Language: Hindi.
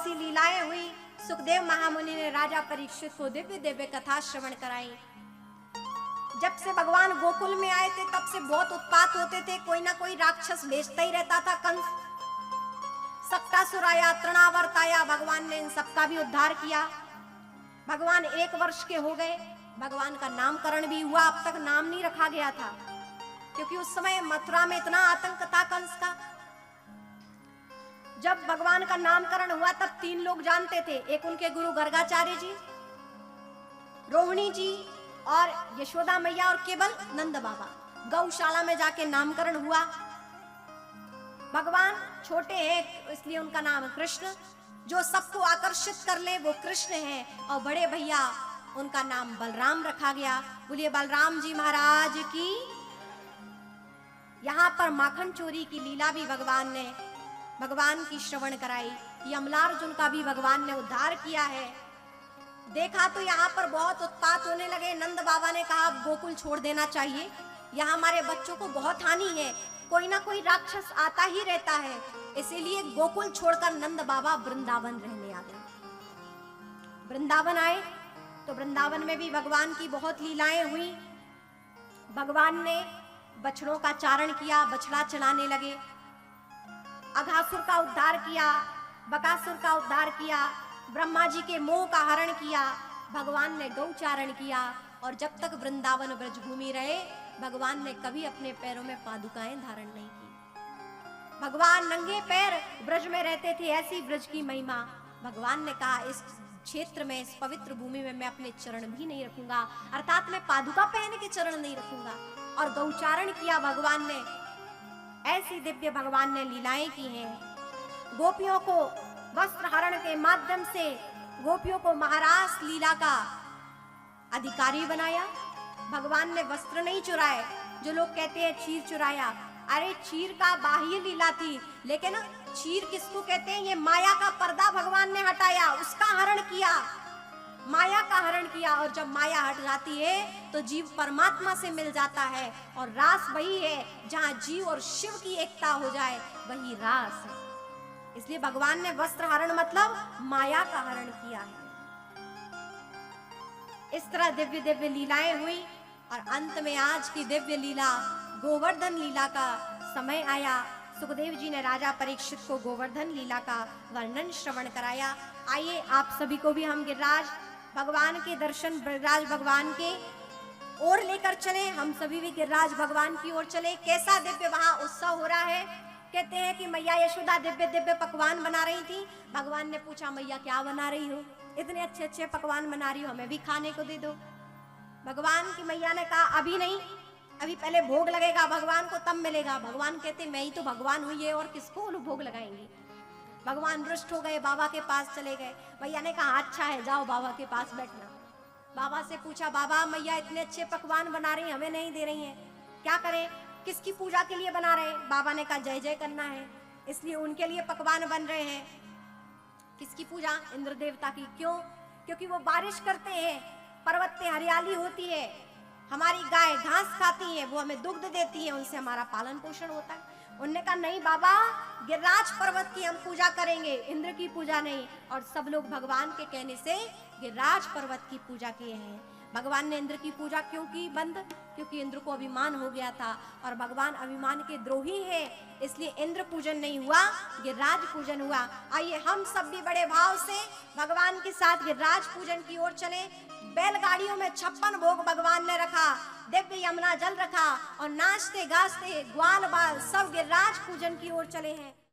सी लीलाएं हुई। सुखदेव महामुनि ने राजा परीक्षित को दिव्य दिव्य कथा श्रवण कराई। जब से भगवान गोकुल में आए थे तब से बहुत उत्पात होते थे, कोई ना कोई राक्षस भेजता ही रहता था। कंस, सक्टासुर आया, तृणावर्त आया, भगवान ने इन सबका भी उद्धार किया। भगवान 1 वर्ष के हो गए, भगवान का नामकरण भी हुआ। अब तक नाम नहीं रखा गया था क्योंकि उस समय मथुरा में इतना आतंक था कंस का। जब भगवान का नामकरण हुआ तब 3 लोग जानते थे, एक उनके गुरु गर्गाचार्य जी, रोहिणी जी और यशोदा मैया और केवल नंद बाबा। गौशाला में जाके नामकरण हुआ। भगवान छोटे हैं इसलिए उनका नाम है कृष्ण। जो सबको आकर्षित कर ले वो कृष्ण है। और बड़े भैया उनका नाम बलराम रखा गया। बोलिए बलराम जी महाराज की। यहाँ पर माखन चोरी की लीला भी भगवान की श्रवण कराई। यमलार्जुन का भी भगवान ने उद्धार किया है। देखा तो यहाँ पर बहुत उत्पात होने लगे। नंद बाबा ने कहा अब गोकुल छोड़ देना चाहिए, यहाँ हमारे बच्चों को बहुत हानि है, कोई ना कोई राक्षस आता ही रहता है। इसीलिए गोकुल छोड़कर नंद बाबा वृंदावन रहने आ गए। वृंदावन आए तो वृंदावन में भी भगवान की बहुत लीलाएं हुई। भगवान ने बछड़ों का चारण किया, बछड़ा चलाने लगे। अघासुर का उद्धार किया, बकासुर का उद्धार किया, ब्रह्मा जी के मोह का हरण किया। भगवान ने गौचारण किया। और जब तक वृंदावन ब्रजभूमि रहे भगवान ने कभी अपने पैरों में पादुकाएं धारण नहीं की। भगवान नंगे पैर ब्रज में रहते थे, ऐसी ब्रज की महिमा। भगवान ने कहा इस क्षेत्र में, इस पवित्र भूमि में मैं अपने चरण भी नहीं रखूंगा, अर्थात मैं पादुका पहन के चरण नहीं रखूंगा। और गौचारण किया भगवान ने। ऐसी दिव्य भगवान ने लीलाएं की हैं। गोपियों को वस्त्र हरण के माध्यम से गोपियों को महारास लीला का अधिकारी बनाया। भगवान ने वस्त्र नहीं चुराए। जो लोग कहते हैं चीर चुराया, अरे चीर का बाह्य लीला थी, लेकिन चीर किसको कहते हैं? ये माया का पर्दा भगवान ने हटाया, उसका हरण किया, माया का हरण किया। और जब माया हट जाती है तो जीव परमात्मा से मिल जाता है। और रास वही है जहां जीव और शिव की एकता हो जाए, वही रास है। इसलिए भगवान ने वस्त्र हरण मतलब माया का हरण किया है। इस तरह दिव्य दिव्य लीलाएं हुई। और अंत में आज की दिव्य लीला गोवर्धन लीला का समय आया। सुखदेव जी ने राजा परीक्षित को गोवर्धन लीला का वर्णन श्रवण कराया। आइए आप सभी को भी हम गिरिराज भगवान के दर्शन, गिरिराज भगवान के ओर लेकर चले। हम सभी भी गिरिराज भगवान की ओर चले। कैसा दिव्य वहां उत्सव हो रहा है। कहते हैं कि मैया यशोदा दिव्य दिव्य पकवान बना रही थी। भगवान ने पूछा मैया क्या बना रही हो? इतने अच्छे अच्छे पकवान बना रही हो, हमें भी खाने को दे दो। भगवान की मैया ने कहा अभी नहीं, अभी पहले भोग लगेगा भगवान को, तब मिलेगा। भगवान कहते मैं ही तो भगवान हुई है और किसको भोग लगाएंगे। भगवान रुष्ट हो गए, बाबा के पास चले गए। मैया ने कहा अच्छा है, जाओ बाबा के पास बैठना। बाबा से पूछा बाबा मैया इतने अच्छे पकवान बना रही, हमें नहीं दे रही है, क्या करें? किसकी पूजा के लिए बना रहे? बाबा ने कहा जय जय करना है, इसलिए उनके लिए पकवान बन रहे हैं। किसकी पूजा? इंद्र देवता की। क्यों? क्योंकि वो बारिश करते हैं, पर्वत पे हरियाली होती है, हमारी गाय घास खाती है, वो हमें दुग्ध देती है, उनसे हमारा पालन पोषण होता है। उन्होंने कहा नहीं बाबा, गिरिराज पर्वत की हम पूजा करेंगे, इंद्र की पूजा नहीं। और सब लोग भगवान के कहने से गिरिराज पर्वत की पूजा किए हैं। भगवान ने इंद्र की पूजा क्यों की बंद? क्योंकि इंद्र को अभिमान हो गया था और भगवान अभिमान के द्रोही है, इसलिए इंद्र पूजन नहीं हुआ, गिरिराज पूजन हुआ। आइए हम सब भी बड़े भाव से भगवान के साथ गिरिराज पूजन की ओर चले। बैलगाड़ियों में 56 भोग भगवान ने रखा, दिव्य यमुना जल रखा और नाचते गाजते ग्वाल बाल सब गिरिराज पूजन की ओर चले हैं।